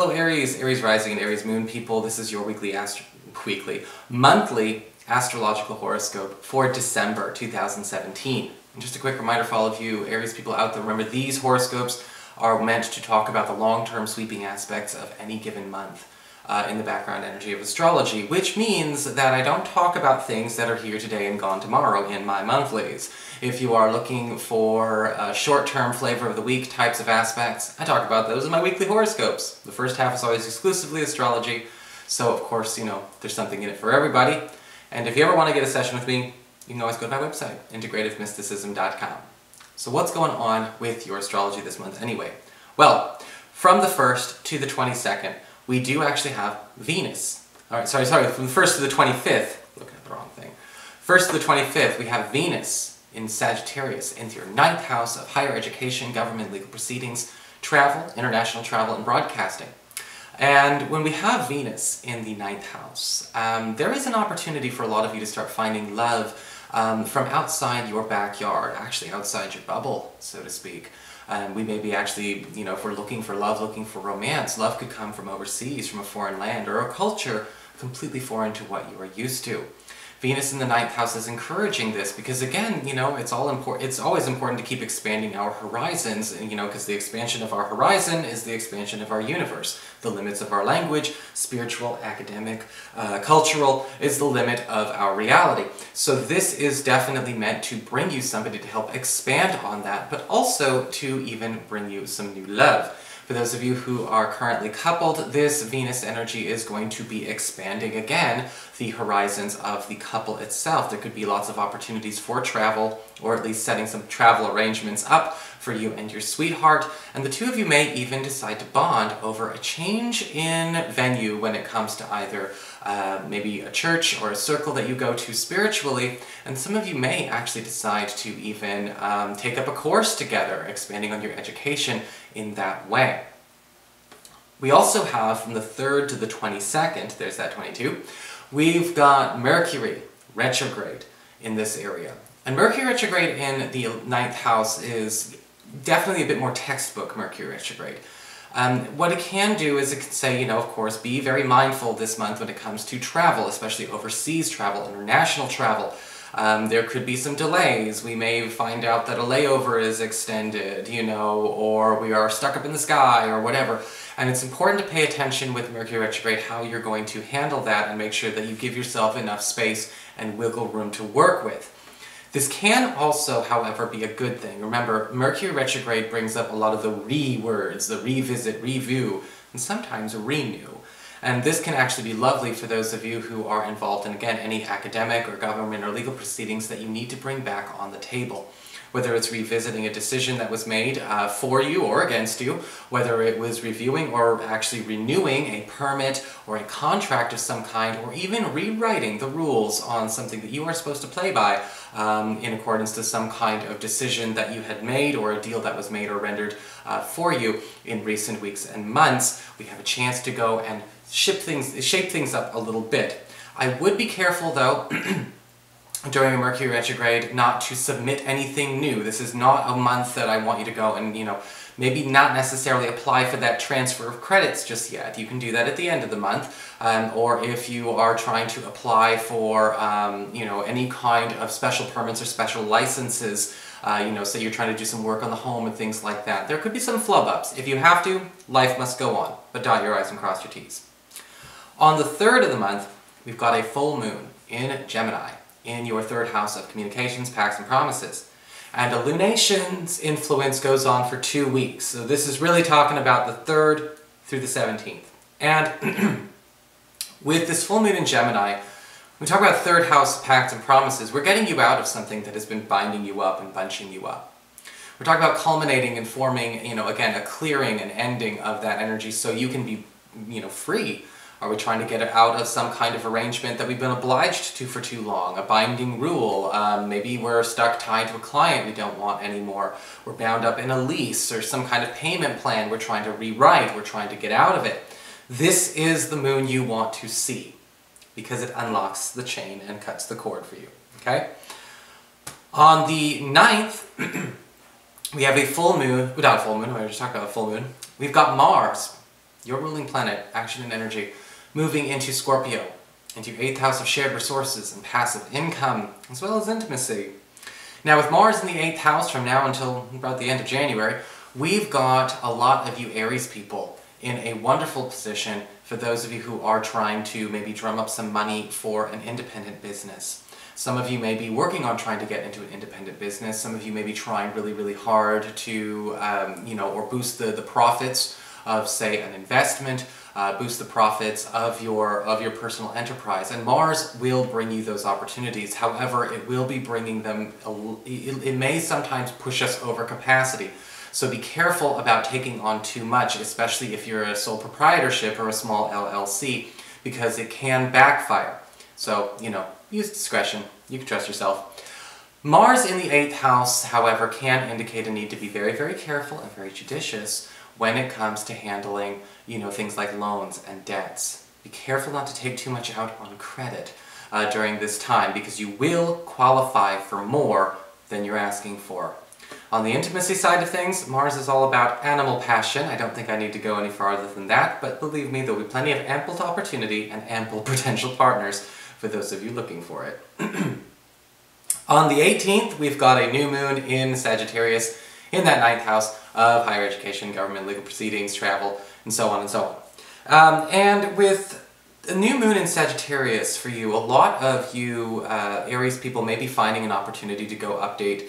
Hello Aries, Aries rising and Aries moon people. This is your monthly astrological horoscope for December 2017. And just a quick reminder for all of you Aries people out there, remember these horoscopes are meant to talk about the long-term sweeping aspects of any given month in the background energy of astrology, which means that I don't talk about things that are here today and gone tomorrow in my monthlies. If you are looking for short-term flavor of the week types of aspects, I talk about those in my weekly horoscopes. The first half is always exclusively astrology, so of course, you know, there's something in it for everybody. And if you ever want to get a session with me, you can always go to my website, integrativemysticism.com. So what's going on with your astrology this month anyway? Well, from the 1st to the 22nd, we do actually have Venus. Alright, sorry, from the 1st to the 25th, looking at the wrong thing. 1st to the 25th, we have Venus in Sagittarius, into your 9th house of higher education, government, legal proceedings, travel, international travel, and broadcasting. And when we have Venus in the 9th house, there is an opportunity for a lot of you to start finding love from outside your backyard, actually outside your bubble, so to speak. We may be actually, you know, if we're looking for love, looking for romance, love could come from overseas, from a foreign land, or a culture completely foreign to what you are used to. Venus in the 9th house is encouraging this because, again, you know, it's always important to keep expanding our horizons, you know, because the expansion of our horizon is the expansion of our universe. The limits of our language, spiritual, academic, cultural, is the limit of our reality. So this is definitely meant to bring you somebody to help expand on that, but also to even bring you some new love. For those of you who are currently coupled, this Venus energy is going to be expanding again the horizons of the couple itself. There could be lots of opportunities for travel, or at least setting some travel arrangements up for you and your sweetheart. And the two of you may even decide to bond over a change in venue when it comes to either maybe a church or a circle that you go to spiritually. And some of you may actually decide to even take up a course together, expanding on your education in that way. We also have from the 3rd to the 22nd, there's that 22, we've got Mercury retrograde in this area. And Mercury retrograde in the 9th house is definitely a bit more textbook Mercury retrograde. What it can do is it can say, you know, of course, be very mindful this month when it comes to travel, especially overseas travel, international travel. There could be some delays. We may find out that a layover is extended, you know, or we are stuck up in the sky or whatever. And it's important to pay attention with Mercury retrograde how you're going to handle that and make sure that you give yourself enough space and wiggle room to work with. This can also, however, be a good thing. Remember, Mercury retrograde brings up a lot of the re-words, the revisit, review, and sometimes renew. And this can actually be lovely for those of you who are involved in, again, any academic or government or legal proceedings that you need to bring back on the table. Whether it's revisiting a decision that was made for you or against you, whether it was reviewing or actually renewing a permit or a contract of some kind, or even rewriting the rules on something that you are supposed to play by in accordance to some kind of decision that you had made or a deal that was made or rendered for you in recent weeks and months, we have a chance to go and shape things up a little bit. I would be careful though during a Mercury retrograde not to submit anything new. This is not a month that I want you to go and, you know, maybe not necessarily apply for that transfer of credits just yet. You can do that at the end of the month. Or if you are trying to apply for, you know, any kind of special permits or special licenses, you know, say you're trying to do some work on the home and things like that. There could be some flub-ups. If you have to, life must go on, but dot your I's and cross your T's. On the 3rd of the month, we've got a full moon in Gemini, in your 3rd house of communications, pacts, and promises. And illumination's influence goes on for 2 weeks. So this is really talking about the 3rd through the 17th. And with this full moon in Gemini, when we talk about 3rd house, pacts, and promises, we're getting you out of something that has been binding you up and bunching you up. We're talking about culminating and forming, you know, again, a clearing and ending of that energy so you can be, you know, free. Are we trying to get out of some kind of arrangement that we've been obliged to for too long? A binding rule? Maybe we're stuck tied to a client we don't want anymore. We're bound up in a lease or some kind of payment plan we're trying to rewrite. We're trying to get out of it. This is the moon you want to see because it unlocks the chain and cuts the cord for you. Okay? On the 9th, we have a full moon. Without a full moon, we just talked about a full moon. We've got Mars your ruling planet, action and energy, moving into Scorpio, into your 8th house of shared resources and passive income, as well as intimacy. Now with Mars in the 8th house from now until about the end of January, we've got a lot of you Aries people in a wonderful position for those of you who are trying to maybe drum up some money for an independent business. Some of you may be working on trying to get into an independent business. Some of you may be trying really, really hard to, or boost the profits of, say, an investment, boost the profits of your personal enterprise. And Mars will bring you those opportunities. However, it will be bringing them, it may sometimes push us over capacity. So be careful about taking on too much, especially if you're a sole proprietorship or a small LLC, because it can backfire. So, use discretion. You can trust yourself. Mars in the 8th house, however, can indicate a need to be very, very careful and very judicious when it comes to handling, things like loans and debts. Be careful not to take too much out on credit during this time, because you will qualify for more than you're asking for. On the intimacy side of things, Mars is all about animal passion. I don't think I need to go any farther than that, but believe me, there'll be plenty of ample opportunity and ample potential partners for those of you looking for it. On the 18th, we've got a new moon in Sagittarius in that 9th house of higher education, government, legal proceedings, travel, and so on and so on. And with a new moon in Sagittarius for you, a lot of you Aries people may be finding an opportunity to go update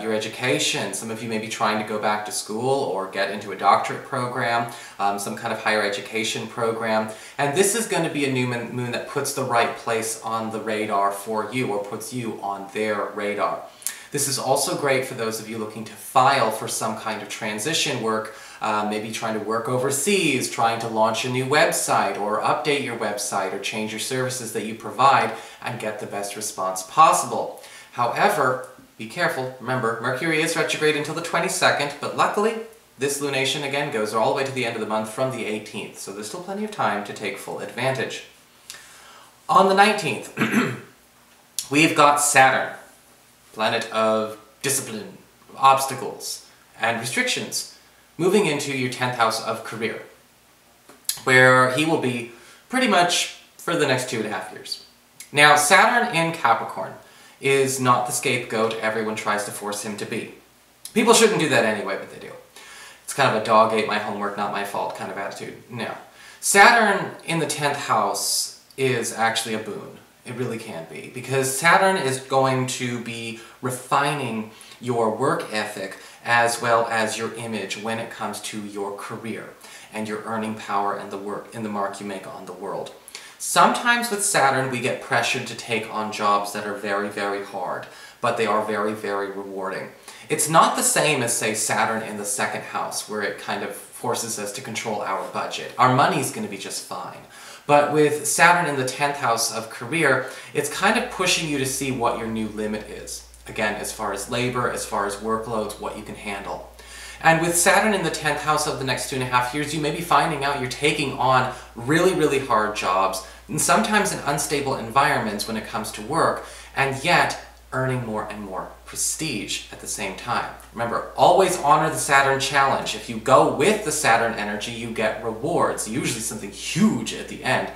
your education. Some of you may be trying to go back to school or get into a doctorate program, some kind of higher education program. And this is going to be a new moon that puts the right place on the radar for you, or puts you on their radar. This is also great for those of you looking to file for some kind of transition work, maybe trying to work overseas, trying to launch a new website, or update your website, or change your services that you provide and get the best response possible. However, be careful. Remember, Mercury is retrograde until the 22nd, but luckily, this lunation again goes all the way to the end of the month from the 18th, so there's still plenty of time to take full advantage. On the 19th, we've got Saturn, planet of discipline, obstacles, and restrictions, moving into your 10th house of career, where he will be pretty much for the next 2.5 years. Now, Saturn in Capricorn is not the scapegoat everyone tries to force him to be. People shouldn't do that anyway, but they do. It's kind of a dog ate my homework, not my fault kind of attitude. No. Saturn in the 10th house is actually a boon. It really can be, because Saturn is going to be refining your work ethic as well as your image when it comes to your career and your earning power and the mark you make on the world. Sometimes with Saturn we get pressured to take on jobs that are very, very hard, but they are very, very rewarding. It's not the same as, say, Saturn in the 2nd house, where it kind of forces us to control our budget. Our money's going to be just fine. But with Saturn in the 10th house of career, it's kind of pushing you to see what your new limit is. Again, as far as labor, as far as workloads, what you can handle. And with Saturn in the 10th house of the next 2.5 years, you may be finding out you're taking on really, really hard jobs, and sometimes in unstable environments when it comes to work, and yet earning more and more prestige at the same time. Remember, always honor the Saturn challenge. If you go with the Saturn energy, you get rewards, usually something huge at the end.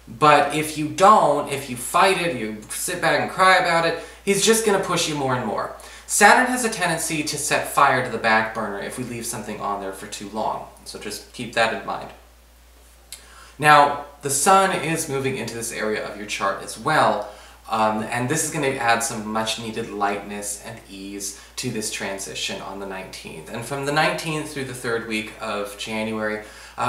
But if you don't, if you fight it, you sit back and cry about it, he's just going to push you more and more. Saturn has a tendency to set fire to the back burner if we leave something on there for too long. So just keep that in mind. Now, the Sun is moving into this area of your chart as well, and this is going to add some much needed lightness and ease to this transition on the 19th. And from the 19th through the 3rd week of January,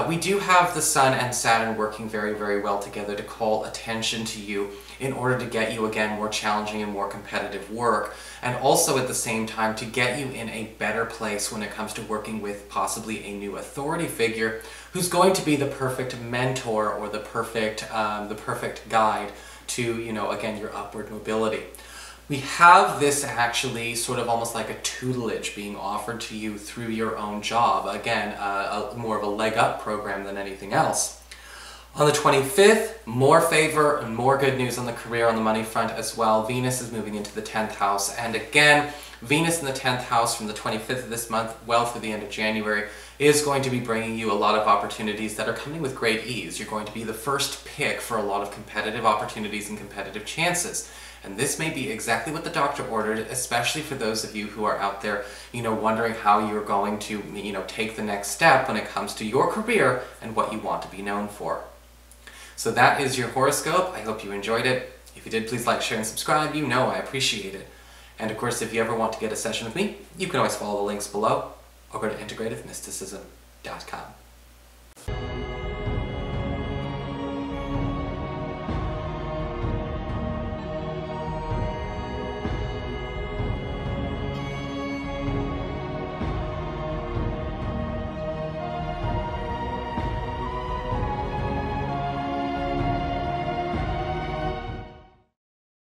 we do have the Sun and Saturn working very, very well together to call attention to you in order to get you, again, more challenging and more competitive work, and also at the same time to get you in a better place when it comes to working with possibly a new authority figure who's going to be the perfect mentor or the perfect guide to, again, your upward mobility. We have this actually sort of almost like a tutelage being offered to you through your own job. Again, more of a leg up program than anything else. On the 25th, more favor and more good news on the career, on the money front as well. Venus is moving into the 10th house, and again, Venus in the 10th house from the 25th of this month, well through the end of January, is going to be bringing you a lot of opportunities that are coming with great ease. You're going to be the first pick for a lot of competitive opportunities and competitive chances. And this may be exactly what the doctor ordered, especially for those of you who are out there, wondering how you're going to, take the next step when it comes to your career and what you want to be known for. So that is your horoscope. I hope you enjoyed it. If you did, please like, share, and subscribe. I appreciate it. And of course, if you ever want to get a session with me, you can always follow the links below or go to integrativemysticism.com.